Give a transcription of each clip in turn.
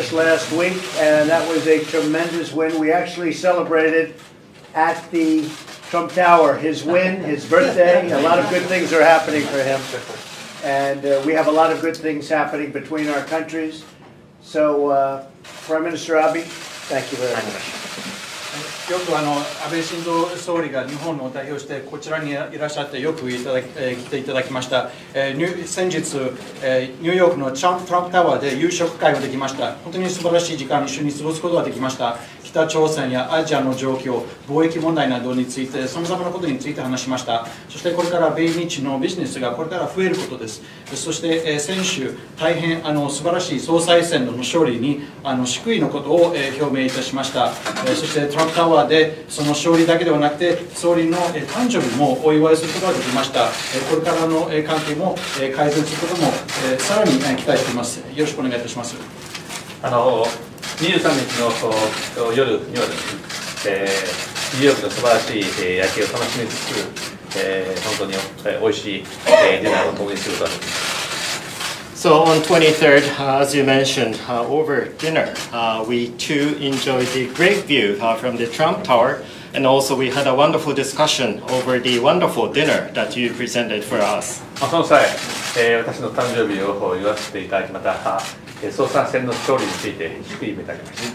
just last week, and that was a tremendous win. We actually celebrated at the Trump Tower his win, his birthday. A lot of good things are happening for him. And we have a lot of good things happening between our countries. So, Prime Minister Abe, thank you very much. よく安倍晋三総理が日本を代表してこちらにいらっしゃってよく来ていただきました。先日、ニューヨークのトランプタワーで夕食会ができました。本当に素晴らしい時間一緒に過ごすことができました。北朝鮮やアジアの状況、貿易問題などについて、さまざまなことについて話しました。そしてこれから米日のビジネスがこれから増えることです。そして先週、大変素晴らしい総裁選の勝利に祝意のことを表明いたしました。そしてトランプタワーでその勝利だけではなくて、総理の誕生日もお祝いすることができました。これからの関係も改善することもさらに期待しています。よろしくお願いいたします。23日の夜にはですね、ニューヨークの素晴らしい夜景を楽しみつつ、本当に美味しいディナーを共にすることができます。So on 23rd, as you mentioned, over dinner, we too enjoyed the great view from the Trump Tower, and also we had a wonderful discussion over the wonderful dinner that you presented for us. その際、私の誕生日を祝わせていただき、また総裁選の勝利について祝意をいただきまし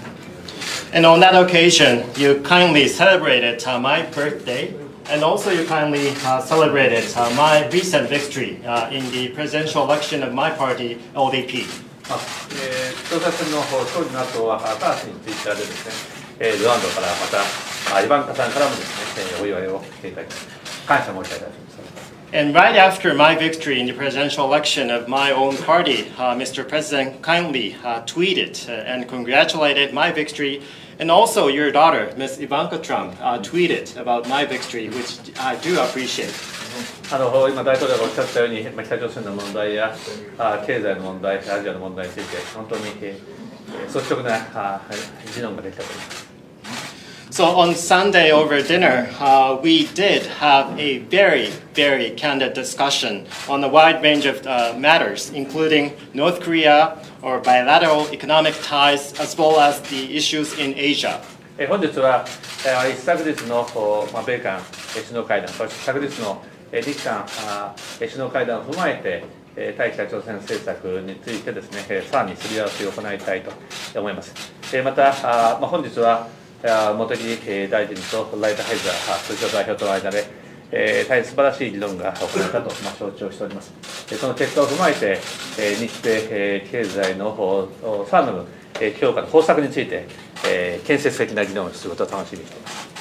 た。And on that occasion, you kindly celebrated my birthday. And also you kindly celebrated my recent victory in the presidential election of my party, LDP. 総裁選の勝利の後は、直ちにツイッターでですね、ルワンドからまたイバンカさんからもですね、お祝いをしていただき、感謝申し上げたいと思います。And right after my victory in the presidential election of my own party, Mr. President kindly tweeted and congratulated my victory. And also your daughter, Ms. Ivanka Trump, tweeted about my victory, which I do appreciate. 今大統領がおっしゃったように、北朝鮮の問題や経済の問題、アジアの問題について本当に率直な議論ができたと思います。So on Sunday over dinner, we did have a very, very candid discussion on a wide range of matters, including North Korea or bilateral economic ties, as well as the issues in Asia. 本日は一昨日の米韓首脳会談、そして昨日の日韓首脳会談を踏まえて、対北朝鮮政策についてですね、さらにすり合わせを行いたいと思います。また、本日は茂木大臣とライトハイザー通商代表との間で、大変素晴らしい議論が行われたと承知をしております。その結果を踏まえて、日米経済のさらなる強化の方策について、建設的な議論をすることを楽しみにしています。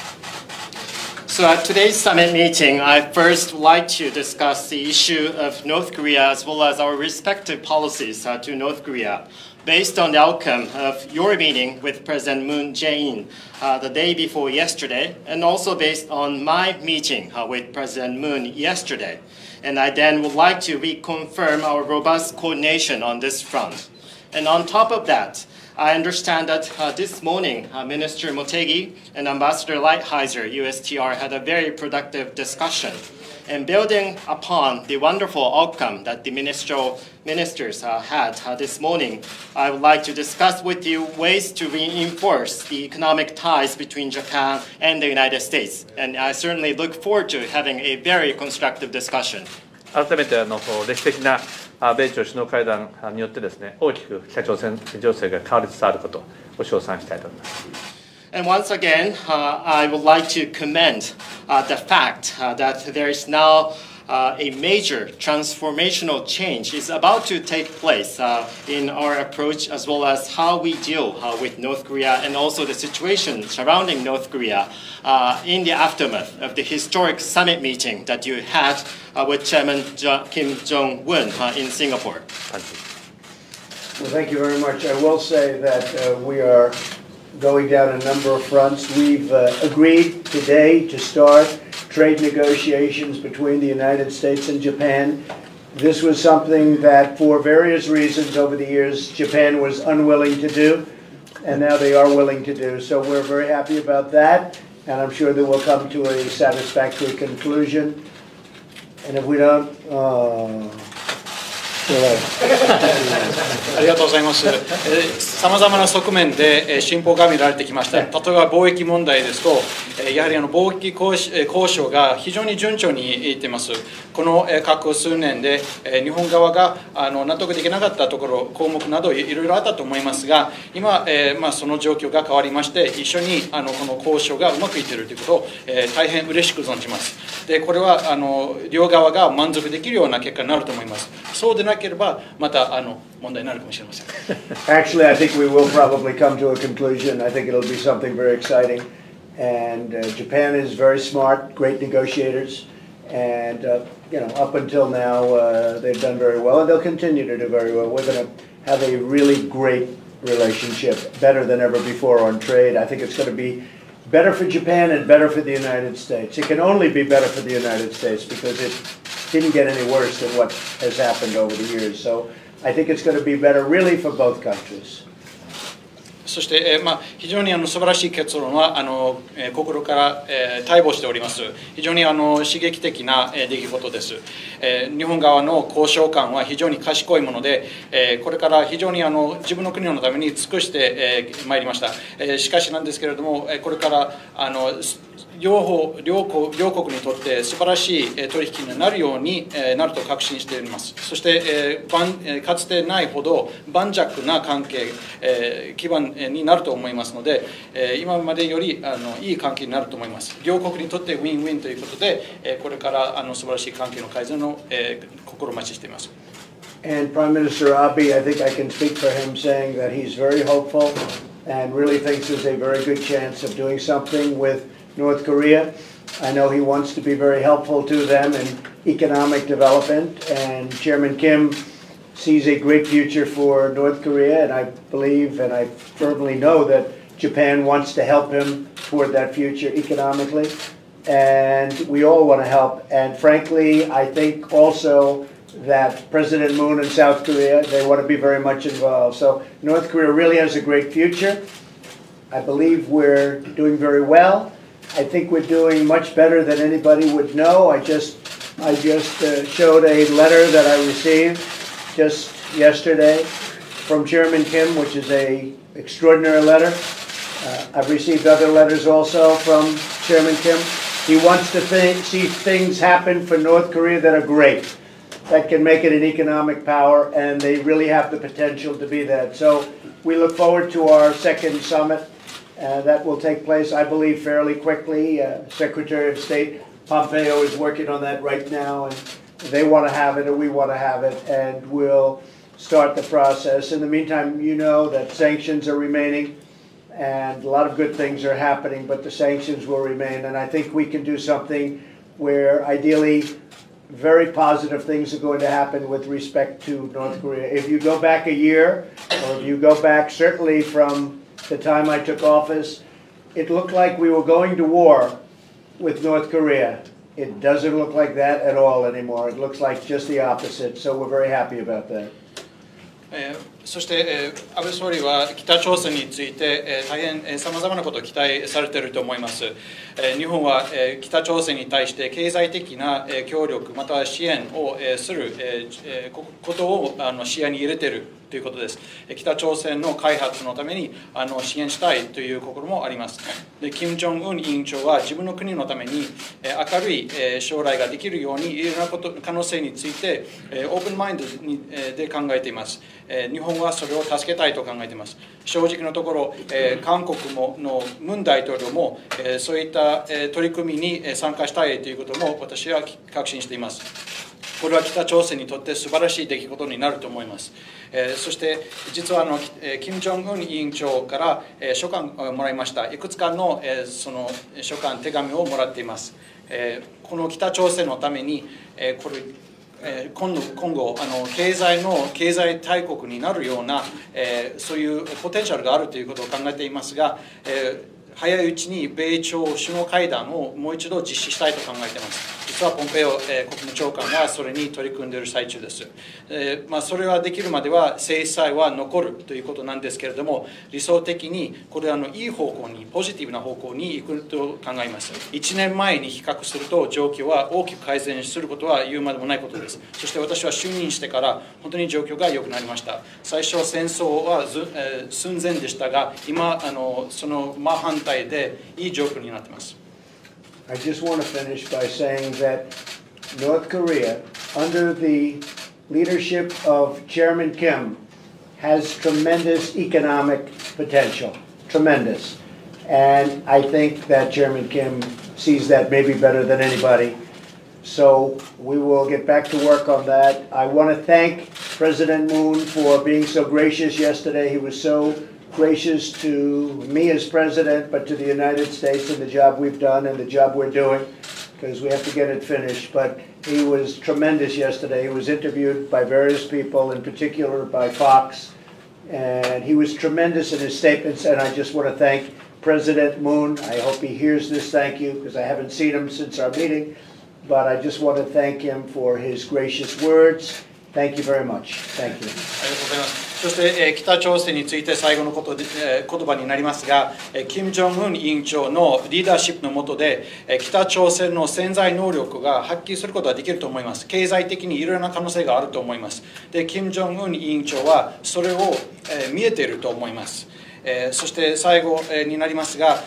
So at today's summit meeting, I first would like to discuss the issue of North Korea as well as our respective policies to North Korea. Based on the outcome of your meeting with President Moon Jae-in the day before yesterday, and also based on my meeting with President Moon yesterday. And I then would like to reconfirm our robust coordination on this front. And on top of that, I understand that this morning, Minister Motegi and Ambassador Lighthizer, USTR, had a very productive discussion. And building upon the wonderful outcome that the ministers had this morning, I would like to discuss with you ways to reinforce the economic ties between Japan and the United States. And I certainly look forward to having a very constructive discussion. 改めて歴史的な米朝首脳会談によってですね、大きく北朝鮮情勢が変わりつつあることを称賛したいと思います。And once again, I would like to commend the fact that there is now a major transformational change is about to take place in our approach as well as how we deal with North Korea and also the situation surrounding North Korea in the aftermath of the historic summit meeting that you had with Chairman Kim Jong-un in Singapore. Well, thank you very much. I will say that we are going down a number of fronts. We've agreed today to start trade negotiations between the United States and Japan. This was something that, for various reasons over the years, Japan was unwilling to do, and now they are willing to do. So we're very happy about that, and I'm sure that we'll come to a satisfactory conclusion. And if we don't, ありがとうございます。さまざまな側面で進歩が見られてきました。例えば貿易問題ですと、やはり貿易交渉が非常に順調にいっています。この過去数年で日本側が納得できなかったところ、項目などいろいろあったと思いますが、今、その状況が変わりまして、一緒にこの交渉がうまくいっているということを大変嬉しく存じます。で、これは両側が満足できるような結果になると思います。そうでなければまた問題になるかもしれません。Actually, I think we will probably come to a conclusion. I think it'll be something very exciting. And Japan is very smart, great negotiators. And, up until now, they've done very well, and they'll continue to do very well. We're going to have a really great relationship, better than ever before on trade. I think it's going to be better for Japan and better for the United States. It can only be better for the United States because it didn't get any worse than what has happened over the years. So I think it's going to be better really for both countries. そして、非常に素晴らしい結論は心から待望しております。非常に刺激的な出来事です。日本側の交渉官は非常に賢いもので、これから非常に自分の国のために尽くしてまいりました。しかしなんですけれども、これから両国にとって素晴らしい取引になるようになると確信しております。そして、かつてないほど盤石な関係、基盤になると思いますので、今までよりいい関係になると思います。両国にとってウィンウィンということで、これから素晴らしい関係の改善を心待ちしています。And Prime Minister Abe, I think I can speak for him saying that he's very hopeful and really thinks there's a very good chance of doing something with North Korea. I know he wants to be very helpful to them in economic development, and Chairman Kim sees a great future for North Korea, and I believe and I firmly know that Japan wants to help him toward that future economically, and we all want to help. And frankly, I think also that President Moon in South Korea, they want to be very much involved. So North Korea really has a great future. I believe we're doing very well. I think we're doing much better than anybody would know. I just showed a letter that I received just yesterday from Chairman Kim, which is an extraordinary letter. I've received other letters also from Chairman Kim. He wants to see things happen for North Korea that are great, that can make it an economic power, and they really have the potential to be that. So we look forward to our second summit. That will take place, I believe, fairly quickly. Secretary of State Pompeo is working on that right now, and they want to have it, and we want to have it, and we'll start the process. In the meantime, you know that sanctions are remaining, and a lot of good things are happening, but the sanctions will remain, and I think we can do something where, ideally, very positive things are going to happen with respect to North Korea. If you go back a year, or if you go back certainly from the time I took office, it looked like we were going to war with North Korea. It doesn't look like that at all anymore. It looks like just the opposite, so we're very happy about that. そして、安倍総理は北朝鮮について、大変さまざまなことを期待されていると思います。日本は、北朝鮮に対して経済的な、協力または支援を、する、ことを視野に入れているということです。北朝鮮の開発のために支援したいという心もあります。で、金正恩委員長は自分の国のために明るい将来ができるようにいろんな可能性についてオープンマインドで考えています。日本はそれを助けたいと考えています。正直なところ、韓国のムン大統領もそういった取り組みに参加したいということも私は確信しています。これは北朝鮮にとって素晴らしい出来事になると思います。そして実は金正恩委員長から書簡をもらいました。いくつかのその書簡、手紙をもらっています。この北朝鮮のために今後経済大国になるようなそういうポテンシャルがあるということを考えていますが、早いうちに米朝首脳会談をもう一度実施したいと考えています。実はポンペオ、国務長官はそれに取り組んでいる最中です。それはできるまでは制裁は残るということなんですけれども、理想的にこれはいい方向に、ポジティブな方向に行くと考えます。1年前に比較すると状況は大きく改善することは言うまでもないことです。そして私は就任してから本当に状況が良くなりました。最初は戦争は寸前でしたが、今その真反対でいい状況になっています。I just want to finish by saying that North Korea, under the leadership of Chairman Kim, has tremendous economic potential, tremendous. And I think that Chairman Kim sees that maybe better than anybody. So we will get back to work on that. I want to thank President Moon for being so gracious yesterday. He was so gracious to me as president, but to the United States and the job we've done and the job we're doing, because we have to get it finished. But he was tremendous yesterday. He was interviewed by various people, in particular by Fox, and he was tremendous in his statements, and I just want to thank President Moon. I hope he hears this thank you, because I haven't seen him since our meeting, but I just want to thank him for his gracious words. Thank you very much. Thank you. ありがとうございます。そして、北朝鮮について最後のことで、言葉になりますが、金正恩委員長のリーダーシップの下で、北朝鮮の潜在能力が発揮することができると思います。経済的にいろいろな可能性があると思います。で、金正恩委員長はそれを、見えていると思います。そして最後になりますが、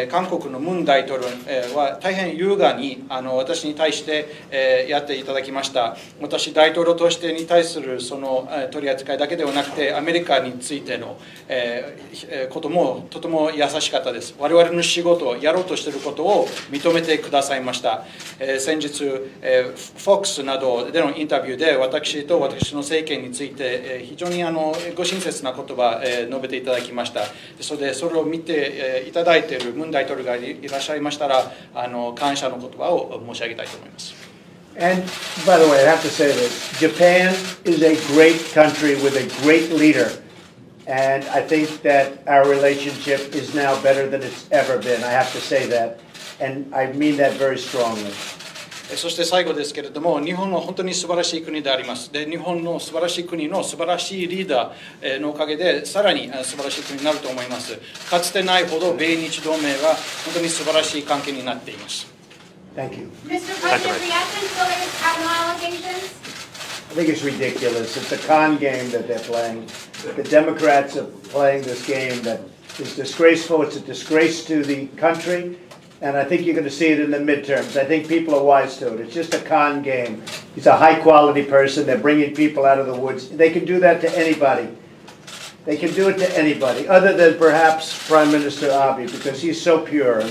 韓国のムン大統領は大変優雅に私に対してやっていただきました。私、大統領としてに対するその取り扱いだけではなくて、アメリカについてのこともとても優しかったです。我々の仕事をやろうとしていることを認めてくださいました。先日、FOX などでのインタビューで私と私の政権について非常にご親切な言葉述べていただきました。それを見ていただいているムン大統領がいらっしゃいましたら、感謝の言葉を申し上げたいと思います。And by the way, I have to say this, Japan is a great country with a great leader. And I think that our relationship is now better than it's ever been. I have to say that. And I mean that very strongly. そして最後ですけれども、日本は本当に素晴らしい国であります。で、日本の素晴らしい国の素晴らしいリーダーのおかげで、さらに素晴らしい国になると思います。かつてないほど米日同盟は本当に素晴らしい関係になっています。Thank you. Mr. President, reaction to the Kavanaugh allegations? I think it's ridiculous. It's a con game that they're playing. The Democrats are playing this game that is disgraceful. It's a disgrace to the country. And I think you're going to see it in the midterms. I think people are wise to it. It's just a con game. He's a high-quality person. They're bringing people out of the woods. They can do that to anybody. They can do it to anybody, other than perhaps Prime Minister Abe, because he's so pure.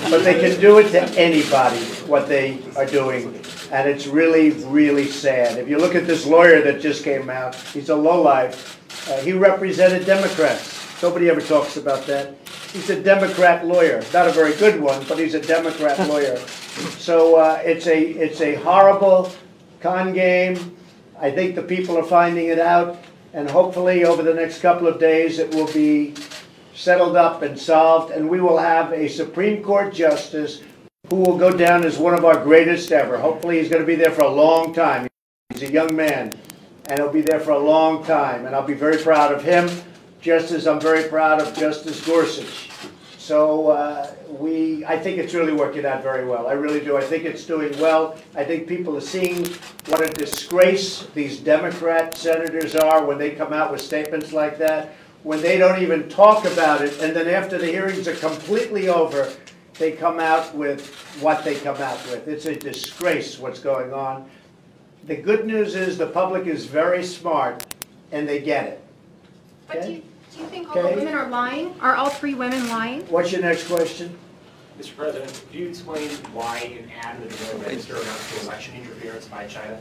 But they can do it to anybody, what they are doing. And it's really, really sad. If you look at this lawyer that just came out, he's a lowlife. He represented Democrats. Nobody ever talks about that. He's a Democrat lawyer. Not a very good one, but he's a Democrat lawyer. So it's a horrible con game. I think the people are finding it out. And hopefully over the next couple of days it will be settled up and solved. And we will have a Supreme Court justice who will go down as one of our greatest ever. Hopefully he's going to be there for a long time. He's a young man. And he'll be there for a long time. And I'll be very proud of him, just as I'm very proud of Justice Gorsuch. So I think it's really working out very well. I really do. I think it's doing well. I think people are seeing what a disgrace these Democrat senators are when they come out with statements like that, when they don't even talk about it, and then after the hearings are completely over, they come out with what they come out with. It's a disgrace what's going on. The good news is the public is very smart, and they get it. But do you think all the women are lying? Are all three women lying? What's your next question? Mr. President, could you explain why an ad in the Des Moines Register amounts to election interference by China?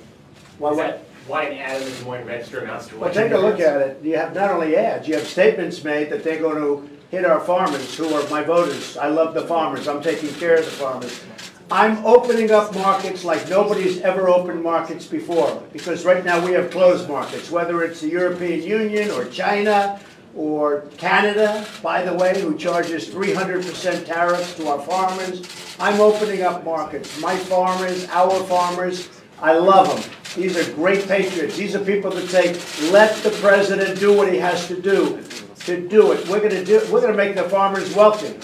Why an ad in the Des Moines Register amounts to election interference? Well, take a look at it. You have not only ads, you have statements made that they're going to hit our farmers, who are my voters. I love the farmers. I'm taking care of the farmers. I'm opening up markets like nobody's ever opened markets before, because right now we have closed markets, whether it's the European Union or China or Canada, by the way, who charges 300% tariffs to our farmers. I'm opening up markets. My farmers, our farmers, I love them. These are great patriots. These are people that say, let the president do what he has to do it. We're going to make the farmers wealthy.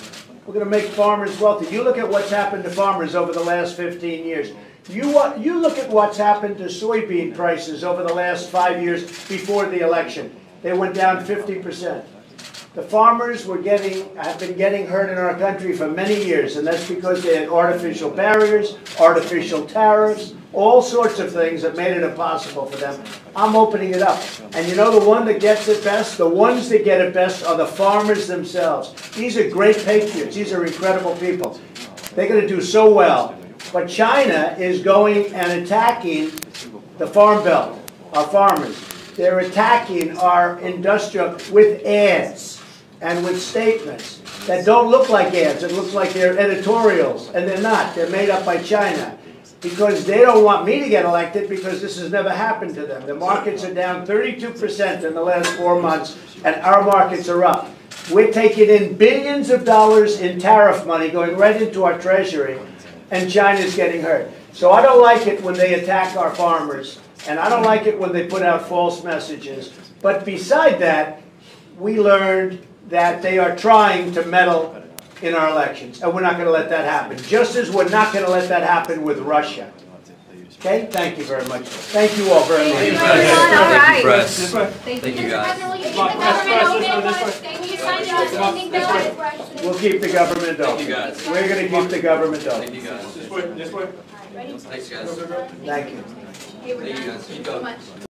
We're going to make farmers wealthy. You look at what's happened to farmers over the last 15 years. You look at what's happened to soybean prices over the last 5 years before the election. They went down 50%. The farmers have been getting hurt in our country for many years, and that's because they had artificial barriers, artificial tariffs, all sorts of things that made it impossible for them. I'm opening it up. And you know the one that gets it best? The ones that get it best are the farmers themselves. These are great patriots. These are incredible people. They're going to do so well. But China is going and attacking the Farm Belt, our farmers. They're attacking our industrial with ads and with statements that don't look like ads. It looks like they're editorials, and they're not. They're made up by China because they don't want me to get elected because this has never happened to them. The markets are down 32% in the last 4 months, and our markets are up. We're taking in billions of dollars in tariff money going right into our treasury, and China's getting hurt. So I don't like it when they attack our farmers, and I don't like it when they put out false messages. But beside that, we learned that they are trying to meddle in our elections, and we're not going to let that happen. Just as we're not going to let that happen with Russia. Okay? Thank you very much. Thank you all very much. Thank you, everyone. All right. Thank you, guys. Will you keep the government open? Will you sign the spending bill? We'll keep the government open. Thank you, guys. We're going to keep the government open. Thank you, guys. This way. Thanks, guys. Thank you. Thank you, guys. Keep going.